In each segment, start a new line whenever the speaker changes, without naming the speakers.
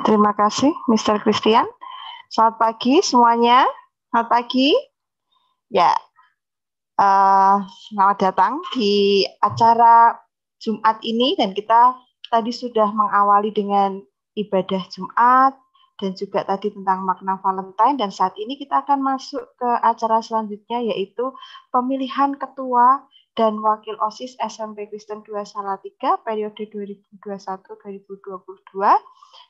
Terima kasih, Mr. Christian. Selamat pagi semuanya. Selamat pagi. Ya, selamat datang di acara Jumat ini, dan kita tadi sudah mengawali dengan ibadah Jumat dan juga tadi tentang makna Valentine, dan saat ini kita akan masuk ke acara selanjutnya, yaitu pemilihan ketua dan wakil OSIS SMP Kristen 2 Salatiga periode 2021-2022.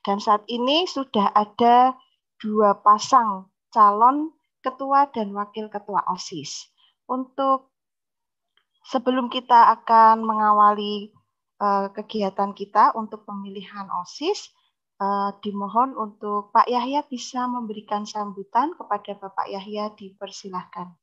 Dan saat ini sudah ada 2 pasang calon ketua dan wakil ketua OSIS. Untuk sebelum kita akan mengawali kegiatan kita untuk pemilihan OSIS, dimohon untuk Pak Yahya bisa memberikan sambutan. Kepada Bapak Yahya dipersilahkan.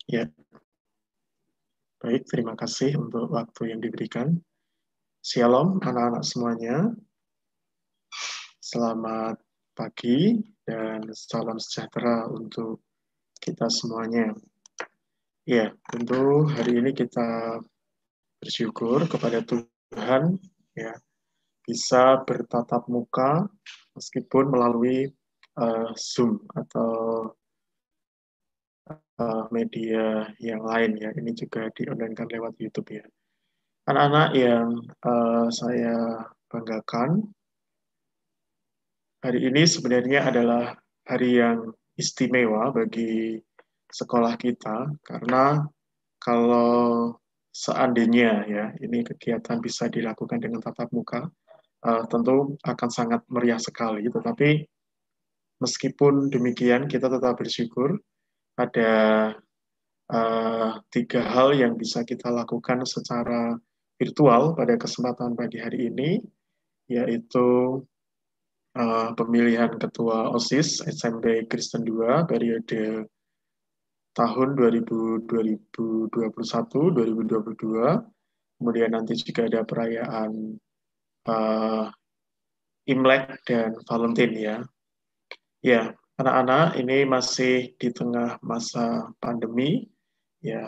Ya, baik, terima kasih untuk waktu yang diberikan. Shalom anak-anak semuanya, selamat pagi dan salam sejahtera untuk kita semuanya. Ya, tentu hari ini kita bersyukur kepada Tuhan ya, bisa bertatap muka meskipun melalui Zoom atau media yang lain ya. Ini juga di-online-kan lewat YouTube ya. Anak-anak yang saya banggakan, hari ini sebenarnya adalah hari yang istimewa bagi sekolah kita, karena kalau seandainya ya ini kegiatan bisa dilakukan dengan tatap muka, tentu akan sangat meriah sekali. Tetapi meskipun demikian, kita tetap bersyukur ada 3 hal yang bisa kita lakukan secara virtual pada kesempatan pagi hari ini, yaitu pemilihan ketua OSIS SMP Kristen 2 periode tahun 2021-2022. Kemudian nanti juga ada perayaan Imlek dan Valentine ya. Ya, anak-anak, ini masih di tengah masa pandemi ya.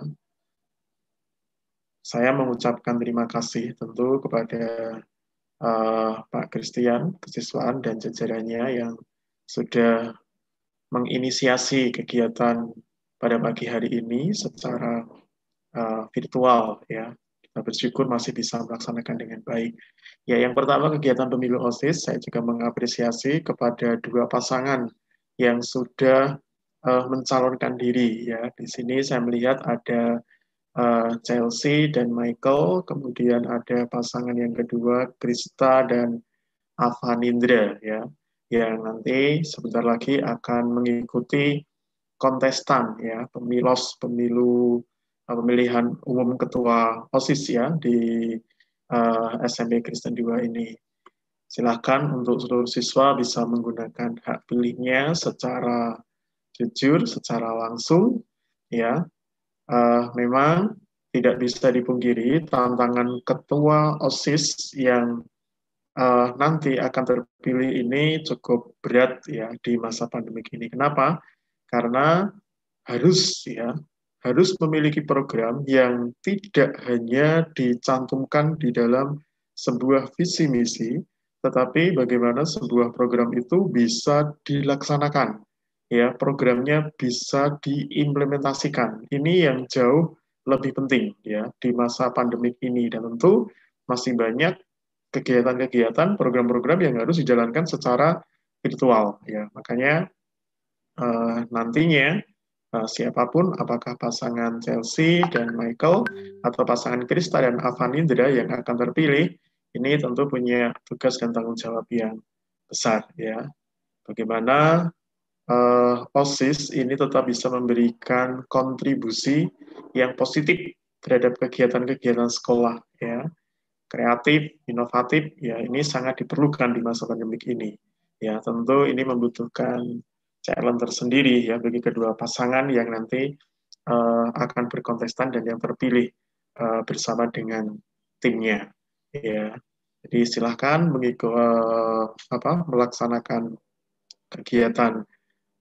Saya mengucapkan terima kasih tentu kepada Pak Christian, kesiswaan dan jajarannya yang sudah menginisiasi kegiatan pada pagi hari ini secara virtual ya. Kita bersyukur masih bisa melaksanakan dengan baik. Ya, yang pertama kegiatan pemilu OSIS, saya juga mengapresiasi kepada 2 pasangan yang sudah mencalonkan diri ya. Di sini saya melihat ada Chelsea dan Michael, kemudian ada pasangan yang kedua Krista dan Avanindra ya, yang nanti sebentar lagi akan mengikuti kontestan ya, pemilihan umum ketua OSIS ya di SMP Kristen 2 ini. Silakan untuk seluruh siswa bisa menggunakan hak pilihnya secara jujur, secara langsung ya. Memang tidak bisa dipungkiri tantangan ketua OSIS yang nanti akan terpilih ini cukup berat ya di masa pandemi ini. Kenapa? Karena harus memiliki program yang tidak hanya dicantumkan di dalam sebuah visi misi, tetapi bagaimana sebuah program itu bisa dilaksanakan. Ya, programnya bisa diimplementasikan. Ini yang jauh lebih penting ya di masa pandemik ini, dan tentu masih banyak kegiatan-kegiatan, program-program yang harus dijalankan secara virtual ya. Makanya nantinya siapapun, apakah pasangan Chelsea dan Michael atau pasangan Krista dan Avanindra yang akan terpilih, ini tentu punya tugas dan tanggung jawab yang besar ya. Bagaimana OSIS ini tetap bisa memberikan kontribusi yang positif terhadap kegiatan-kegiatan sekolah ya, kreatif, inovatif ya, ini sangat diperlukan di masa pandemik ini ya. Tentu ini membutuhkan challenge tersendiri ya bagi kedua pasangan yang nanti akan berkontestan dan yang terpilih bersama dengan timnya ya. Jadi silahkan melaksanakan kegiatan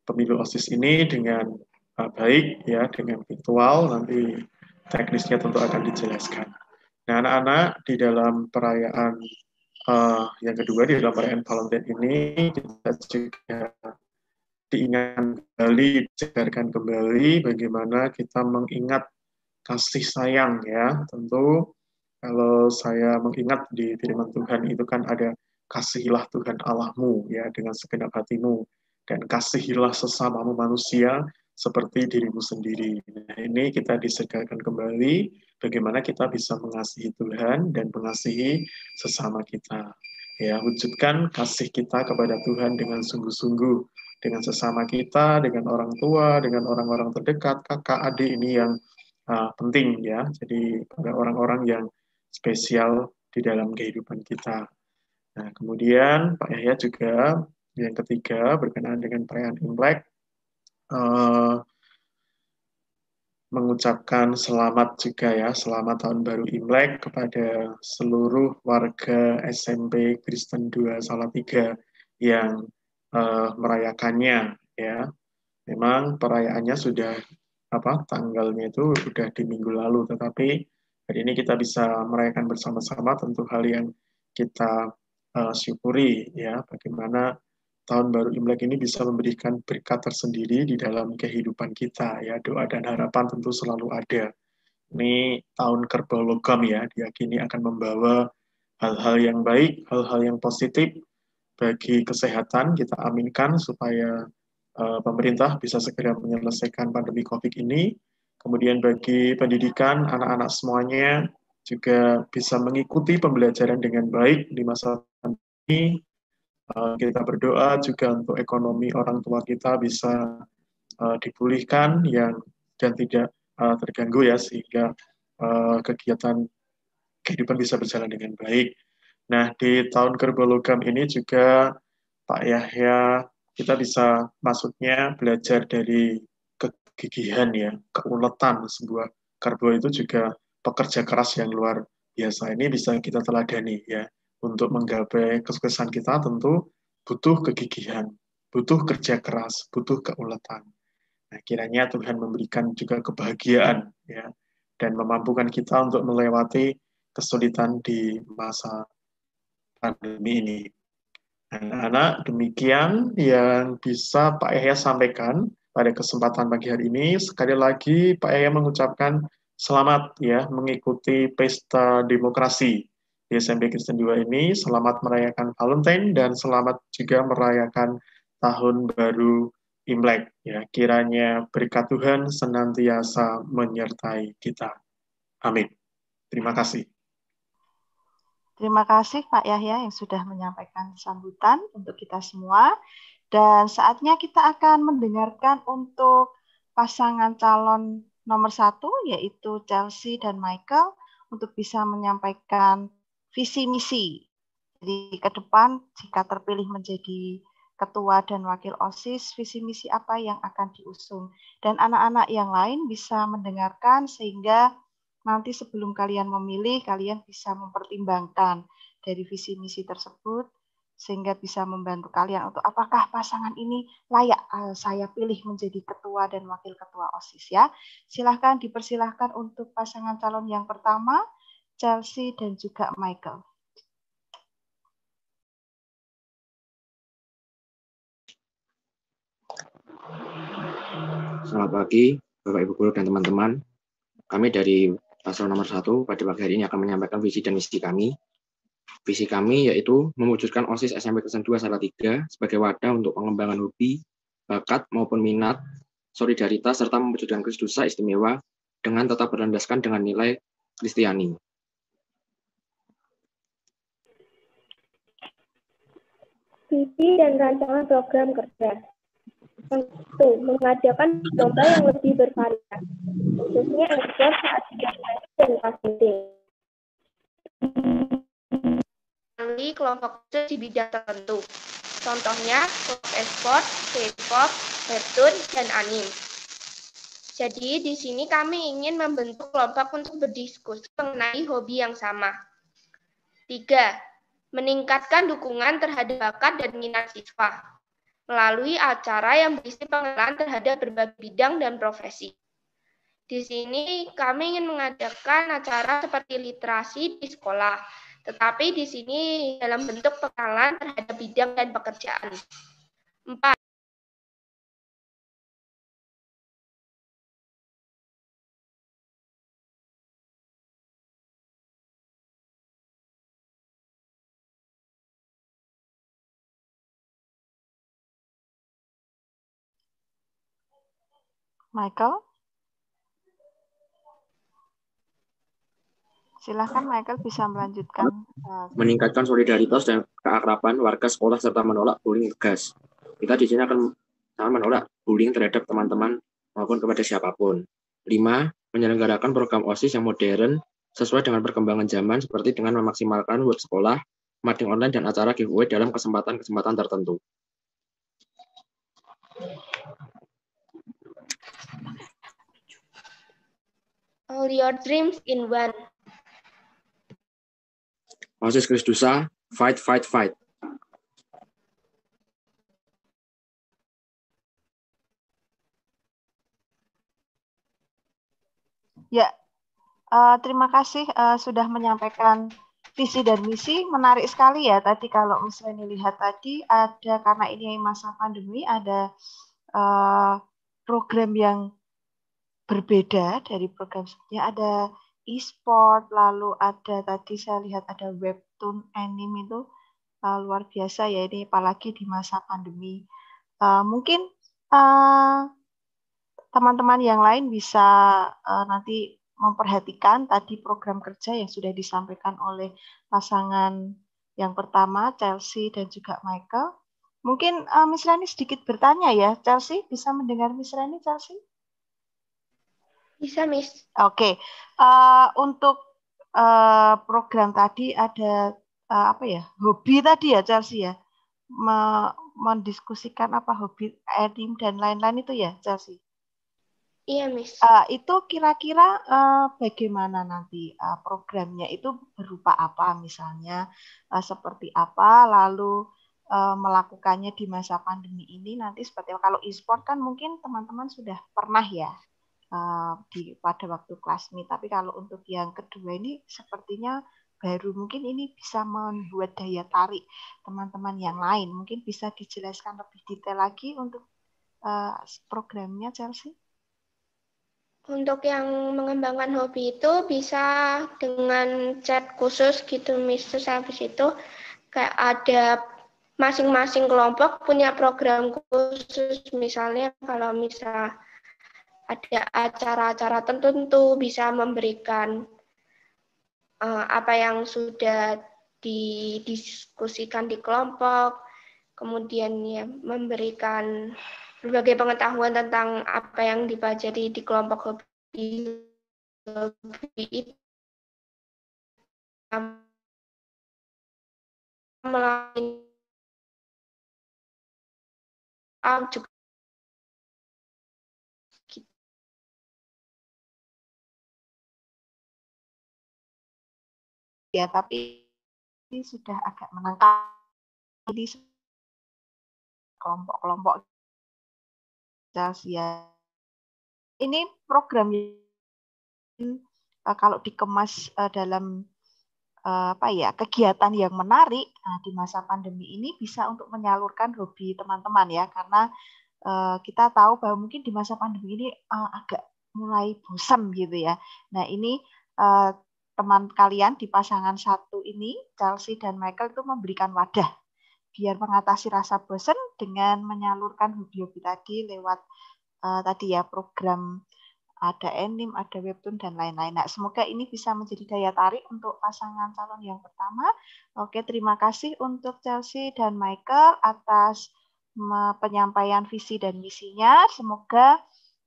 pemilu OSIS ini dengan baik ya dengan virtual, nanti teknisnya tentu akan dijelaskan. Nah, anak-anak di dalam perayaan yang kedua, di dalam perayaan Valentine ini kita juga diingatkan kembali, disegarkan kembali bagaimana kita mengingat kasih sayang ya. Tentu kalau saya mengingat di firman Tuhan itu kan ada kasihilah Tuhan Allahmu ya dengan segenap hatimu dan kasihilah sesamamu manusia seperti dirimu sendiri. Nah, ini kita disegarkan kembali bagaimana kita bisa mengasihi Tuhan dan mengasihi sesama kita. Ya, wujudkan kasih kita kepada Tuhan dengan sungguh-sungguh, dengan sesama kita, dengan orang tua, dengan orang-orang terdekat, kakak, adik ini yang penting ya. Jadi pada orang-orang yang spesial di dalam kehidupan kita. Nah, kemudian Pak Yahya juga yang ketiga berkenaan dengan perayaan Imlek, mengucapkan selamat juga ya, selamat tahun baru Imlek kepada seluruh warga SMP Kristen 2 Salatiga yang merayakannya ya. Memang perayaannya sudah tanggalnya itu sudah di minggu lalu, tetapi hari ini kita bisa merayakan bersama-sama tentu hal yang kita syukuri ya, bagaimana tahun baru Imlek ini bisa memberikan berkat tersendiri di dalam kehidupan kita ya. Doa dan harapan tentu selalu ada. Ini tahun kerbau logam ya, diyakini akan membawa hal-hal yang baik, hal-hal yang positif bagi kesehatan. Kita aminkan supaya pemerintah bisa segera menyelesaikan pandemi COVID ini. Kemudian bagi pendidikan, anak-anak semuanya juga bisa mengikuti pembelajaran dengan baik di masa pandemi. Kita berdoa juga untuk ekonomi orang tua kita bisa dipulihkan dan tidak terganggu ya, sehingga kegiatan kehidupan bisa berjalan dengan baik. Nah, di tahun kerbau logam ini juga Pak Yahya, kita bisa maksudnya belajar dari kegigihan ya, keuletan sebuah kerbau itu juga pekerja keras yang luar biasa. Ini bisa kita teladani ya. Untuk menggapai kesuksesan kita tentu butuh kegigihan, butuh kerja keras, butuh keuletan. Nah, kiranya Tuhan memberikan juga kebahagiaan ya dan memampukan kita untuk melewati kesulitan di masa pandemi ini. Anak-anak, demikian yang bisa Pak Yahya sampaikan pada kesempatan pagi hari ini. Sekali lagi Pak Yahya mengucapkan selamat ya mengikuti pesta demokrasi di SMP Kristen 2 ini. Selamat merayakan Valentine dan selamat juga merayakan Tahun Baru Imlek. Ya, kiranya berkat Tuhan senantiasa menyertai kita. Amin. Terima kasih.
Terima kasih Pak Yahya yang sudah menyampaikan sambutan untuk kita semua. Dan saatnya kita akan mendengarkan untuk pasangan calon nomor 1, yaitu Chelsea dan Michael, untuk bisa menyampaikan visi misi. Jadi ke depan jika terpilih menjadi ketua dan wakil OSIS, visi misi apa yang akan diusung. Dan anak-anak yang lain bisa mendengarkan sehingga nanti sebelum kalian memilih, kalian bisa mempertimbangkan dari visi misi tersebut, sehingga bisa membantu kalian untuk apakah pasangan ini layak saya pilih menjadi ketua dan wakil ketua OSIS ya. Silahkan dipersilahkan untuk pasangan calon yang pertama, Chelsea dan juga Michael.
Selamat pagi, Bapak Ibu Guru dan teman-teman. Kami dari paslon nomor 1 pada pagi hari ini akan menyampaikan visi dan misi kami. Visi kami yaitu mewujudkan OSIS SMP Kristen 2 Salatiga sebagai wadah untuk pengembangan hobi, bakat maupun minat, solidaritas, serta mewujudkan Kristusa istimewa dengan tetap berlandaskan dengan nilai Kristiani.
Visi dan rancangan program kerja. Tentu, mengadakan lomba yang lebih bervariasi, khususnya ekspor saat dilakukan dan KCD.
Melalui kelompok khusus di bidang tertentu. Contohnya, kelompok e-sport, K-pop, webtoon, dan anime. Jadi, di sini kami ingin membentuk kelompok untuk berdiskusi mengenai hobi yang sama. 3. Meningkatkan dukungan terhadap bakat dan minat siswa. melalui acara yang berisi pengenalan terhadap berbagai bidang dan profesi. Di sini kami ingin mengadakan acara seperti literasi di sekolah, tetapi di sini dalam bentuk pengenalan terhadap bidang dan pekerjaan. 4.
Michael? Silahkan Michael bisa melanjutkan.
Meningkatkan solidaritas dan keakraban warga sekolah serta menolak bullying tegas. Kita di sini akan menolak bullying terhadap teman-teman maupun kepada siapapun. 5. Menyelenggarakan program OSIS yang modern sesuai dengan perkembangan zaman seperti dengan memaksimalkan web sekolah, meeting online, dan acara giveaway dalam kesempatan-kesempatan tertentu.
All your dreams in one.
OSIS Krisdusa, fight, fight, fight.
Ya, terima kasih sudah menyampaikan visi dan misi. Menarik sekali ya tadi kalau misalnya lihat tadi ada, karena ini masa pandemi, ada program yang berbeda dari program sebelumnya. Ada e-sport, lalu ada tadi saya lihat ada webtoon, anime, itu luar biasa ya ini, apalagi di masa pandemi. Mungkin teman-teman yang lain bisa nanti memperhatikan tadi program kerja yang sudah disampaikan oleh pasangan yang pertama, Chelsea dan juga Michael. Mungkin Miss Rani sedikit bertanya ya, Chelsea, bisa mendengar Miss Rani, Chelsea?
Bisa, Miss.
Oke. Untuk program tadi ada apa ya, hobi tadi ya, Chelsea ya, mendiskusikan apa hobi anime dan lain-lain itu ya, Chelsea?
Iya, Miss.
Itu kira-kira bagaimana nanti programnya itu berupa apa, misalnya seperti apa, lalu melakukannya di masa pandemi ini nanti seperti apa. Kalau e-sport kan mungkin teman-teman sudah pernah ya pada waktu classmate, tapi kalau untuk yang kedua ini sepertinya baru, mungkin ini bisa membuat daya tarik teman-teman yang lain. Mungkin bisa dijelaskan lebih detail lagi untuk programnya, Chelsea?
Untuk yang mengembangkan hobi itu bisa dengan chat khusus gitu, Miss. Terus habis itu kayak ada masing-masing kelompok punya program khusus. Misalnya kalau misal ada acara-acara tertentu bisa memberikan apa yang sudah didiskusikan di kelompok, kemudian ya memberikan berbagai pengetahuan tentang apa yang dipelajari di kelompok hobi itu melalui juga
ya, tapi ini sudah agak menangkap ini kelompok-kelompok ya. Ini program kalau dikemas dalam apa ya, kegiatan yang menarik di masa pandemi ini bisa untuk menyalurkan hobi teman-teman ya, karena kita tahu bahwa mungkin di masa pandemi ini agak mulai bosan gitu ya. Nah ini teman kalian di pasangan satu ini, Chelsea dan Michael, itu memberikan wadah biar mengatasi rasa bosan dengan menyalurkan hobi-hobi tadi lewat tadi ya program, ada anime, ada webtoon, dan lain-lain. Nah, semoga ini bisa menjadi daya tarik untuk pasangan calon yang pertama. Oke, terima kasih untuk Chelsea dan Michael atas penyampaian visi dan misinya. Semoga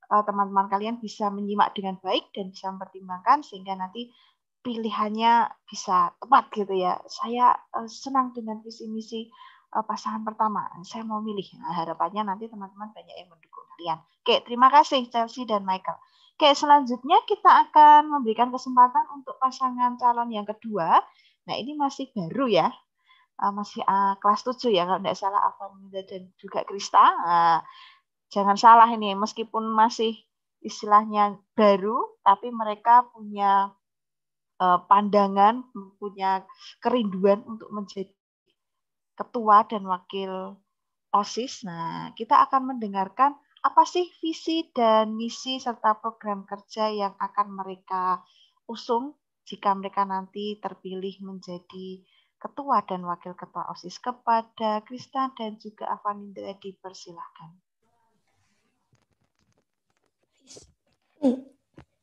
teman-teman kalian bisa menyimak dengan baik dan bisa mempertimbangkan sehingga nanti pilihannya bisa tepat gitu ya. Saya senang dengan visi misi pasangan pertama. Saya mau milih. Nah, harapannya nanti teman-teman banyak yang mendukung kalian. Oke, terima kasih Chelsea dan Michael. Oke, selanjutnya kita akan memberikan kesempatan untuk pasangan calon yang kedua. Nah, ini masih baru ya. masih kelas 7 ya kalau tidak salah, Avanida dan juga Krista. Jangan salah ini, meskipun masih istilahnya baru, tapi mereka punya pandangan, punya kerinduan untuk menjadi ketua dan wakil OSIS. Nah, kita akan mendengarkan apa sih visi dan misi serta program kerja yang akan mereka usung jika mereka nanti terpilih menjadi ketua dan wakil ketua OSIS. Kepada Krista dan juga Avanindra dipersilahkan.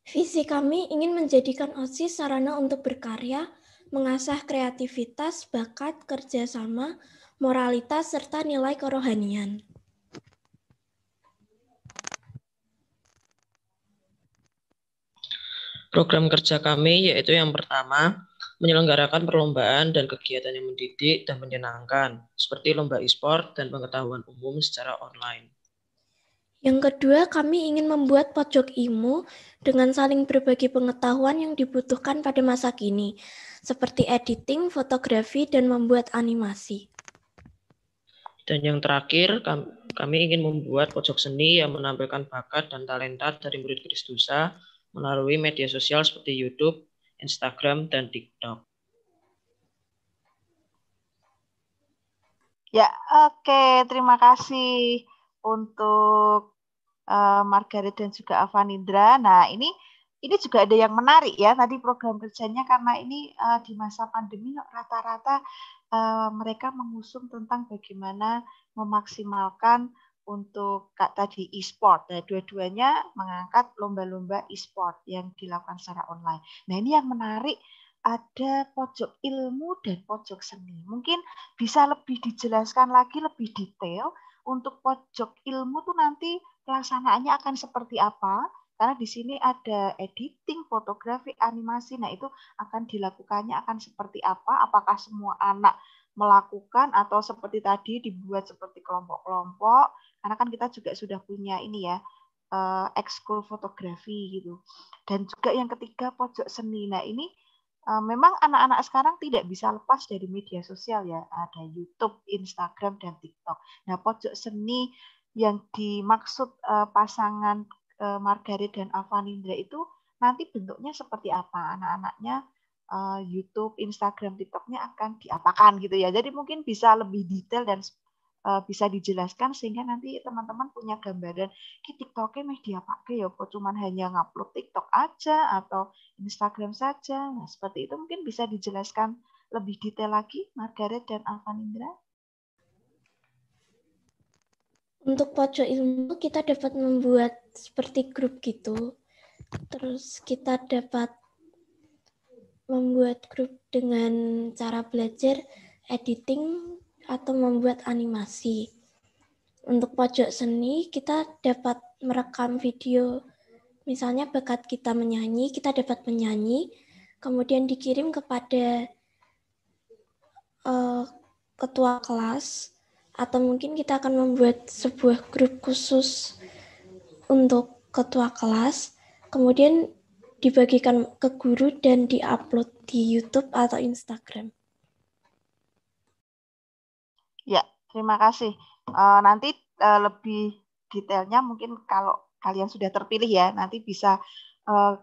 Visi kami ingin menjadikan OSIS sarana untuk berkarya, mengasah kreativitas, bakat, kerjasama, moralitas, serta nilai kerohanian.
Program kerja kami yaitu yang pertama, menyelenggarakan perlombaan dan kegiatan yang mendidik dan menyenangkan, seperti lomba e-sport dan pengetahuan umum secara online.
Yang kedua, kami ingin membuat pojok ilmu dengan saling berbagi pengetahuan yang dibutuhkan pada masa kini, seperti editing, fotografi, dan membuat animasi.
Dan yang terakhir, kami ingin membuat pojok seni yang menampilkan bakat dan talenta dari murid Kristusa melalui media sosial seperti YouTube, Instagram, dan TikTok.
Ya, oke. Terima kasih untuk Margaret dan juga Avanindra. Nah, ini juga ada yang menarik ya tadi program kerjanya, karena ini di masa pandemi rata-rata mereka mengusung tentang bagaimana memaksimalkan untuk tadi e-sport. Nah, dua-duanya mengangkat lomba-lomba e-sport yang dilakukan secara online. Nah, ini yang menarik, ada pojok ilmu dan pojok seni. Mungkin bisa lebih dijelaskan lagi lebih detail untuk pojok ilmu tuh nanti pelaksanaannya akan seperti apa? Karena di sini ada editing, fotografi, animasi. Nah, itu akan dilakukannya akan seperti apa? Apakah semua anak melakukan atau seperti tadi dibuat seperti kelompok-kelompok? Karena kan kita juga sudah punya ini ya, ekskul fotografi gitu. Dan juga yang ketiga pojok seni. Nah, ini memang anak-anak sekarang tidak bisa lepas dari media sosial ya. Ada YouTube, Instagram, dan TikTok. Nah, pojok seni yang dimaksud pasangan Margaret dan Avanindra itu nanti bentuknya seperti apa? Anak-anaknya YouTube, Instagram, TikToknya akan diapakan gitu ya. Jadi mungkin bisa lebih detail dan bisa dijelaskan sehingga nanti teman-teman punya gambaran TikToknya media pakai ya, kok cuman hanya ngupload TikTok aja atau Instagram saja. Nah, seperti itu mungkin bisa dijelaskan lebih detail lagi Margaret dan Avanindra.
Untuk pojok ilmu kita dapat membuat seperti grup gitu. Terus kita dapat membuat grup dengan cara belajar editing atau membuat animasi. Untuk pojok seni, kita dapat merekam video, misalnya bakat kita menyanyi, kita dapat menyanyi, kemudian dikirim kepada ketua kelas, atau mungkin kita akan membuat sebuah grup khusus untuk ketua kelas, kemudian dibagikan ke guru dan diupload di YouTube atau Instagram.
Ya, terima kasih. Nanti lebih detailnya mungkin kalau kalian sudah terpilih ya, nanti bisa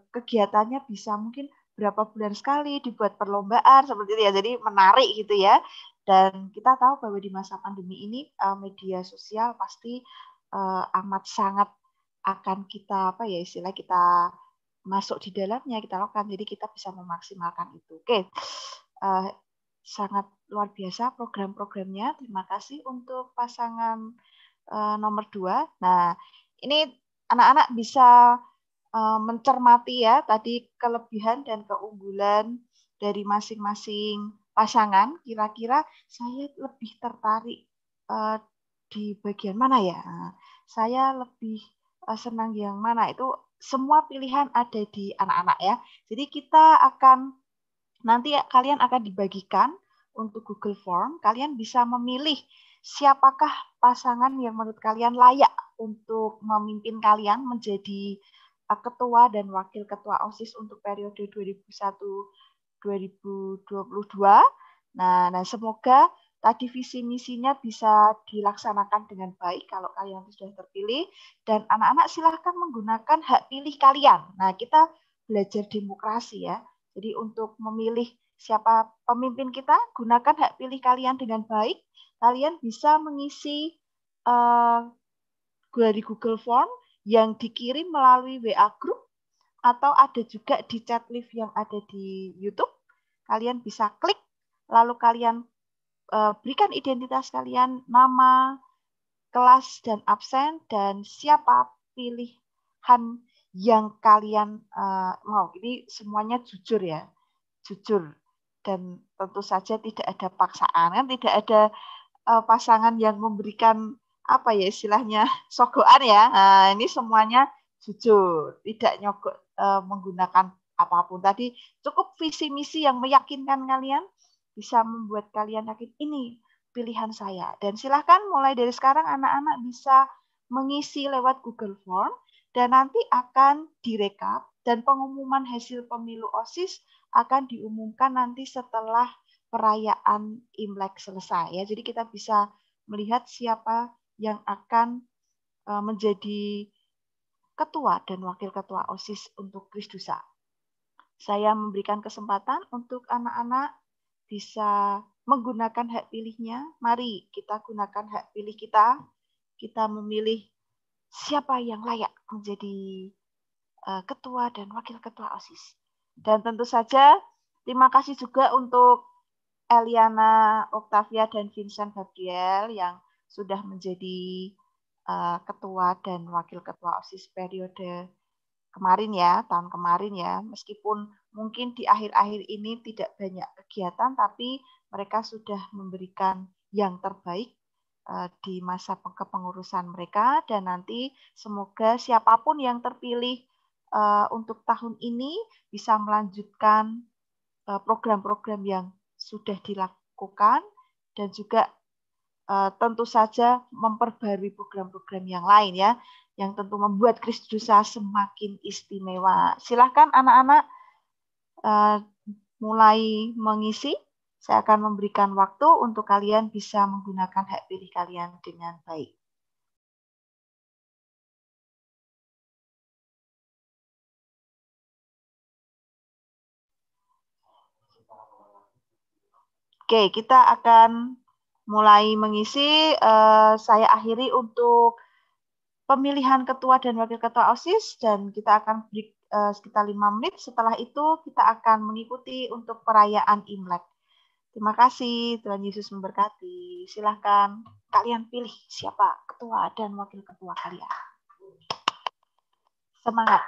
kegiatannya bisa mungkin berapa bulan sekali dibuat perlombaan seperti itu ya. Jadi menarik gitu ya. Dan kita tahu bahwa di masa pandemi ini media sosial pasti amat sangat akan kita apa ya istilah kita masuk di dalamnya, kita lakukan. Jadi kita bisa memaksimalkan itu. Oke. Sangat luar biasa program-programnya. Terima kasih untuk pasangan nomor 2. Nah, ini anak-anak bisa mencermati ya tadi kelebihan dan keunggulan dari masing-masing pasangan. Kira-kira saya lebih tertarik di bagian mana ya? Saya lebih senang yang mana? Itu semua pilihan ada di anak-anak ya. Jadi kita akan nanti kalian akan dibagikan untuk Google Form. Kalian bisa memilih siapakah pasangan yang menurut kalian layak untuk memimpin kalian menjadi ketua dan wakil ketua OSIS untuk periode 2001-2022. Nah, semoga tadi visi misinya bisa dilaksanakan dengan baik kalau kalian sudah terpilih, dan anak-anak silahkan menggunakan hak pilih kalian. Nah, kita belajar demokrasi ya. Jadi untuk memilih siapa pemimpin kita, gunakan hak pilih kalian dengan baik. Kalian bisa mengisi dari Google Form yang dikirim melalui WA Group, atau ada juga di chat live yang ada di YouTube. Kalian bisa klik, lalu kalian berikan identitas kalian, nama, kelas, dan absen, dan siapa pilihan yang kalian mau. Ini semuanya jujur ya, jujur. Dan tentu saja tidak ada paksaan, kan tidak ada pasangan yang memberikan apa ya istilahnya sogokan ya. Nah, ini semuanya jujur, tidak nyogok menggunakan apapun. Tadi cukup visi misi yang meyakinkan kalian, bisa membuat kalian yakin ini pilihan saya. Dan silahkan mulai dari sekarang anak-anak bisa mengisi lewat Google Form, dan nanti akan direkap, dan pengumuman hasil pemilu OSIS akan diumumkan nanti setelah perayaan Imlek selesai ya. Jadi kita bisa melihat siapa yang akan menjadi ketua dan wakil ketua OSIS untuk Krisdusa. Saya memberikan kesempatan untuk anak-anak bisa menggunakan hak pilihnya. Mari kita gunakan hak pilih kita. Kita memilih siapa yang layak menjadi ketua dan wakil ketua OSIS. Dan tentu saja terima kasih juga untuk Eliana, Octavia, dan Vincent Gabriel yang sudah menjadi ketua dan wakil ketua OSIS periode kemarin ya, tahun kemarin ya. Meskipun mungkin di akhir-akhir ini tidak banyak kegiatan, tapi mereka sudah memberikan yang terbaik di masa kepengurusan mereka, dan nanti semoga siapapun yang terpilih untuk tahun ini bisa melanjutkan program-program yang sudah dilakukan, dan juga tentu saja memperbarui program-program yang lain ya, yang tentu membuat Krisdusa semakin istimewa. Silahkan anak-anak mulai mengisi. Saya akan memberikan waktu untuk kalian bisa menggunakan hak pilih kalian dengan baik. Oke, kita akan mulai mengisi. Saya akhiri untuk pemilihan ketua dan wakil ketua OSIS, dan kita akan break sekitar 5 menit. Setelah itu kita akan mengikuti untuk perayaan Imlek. Terima kasih, Tuhan Yesus memberkati. Silahkan kalian pilih siapa ketua dan wakil ketua kalian. Semangat.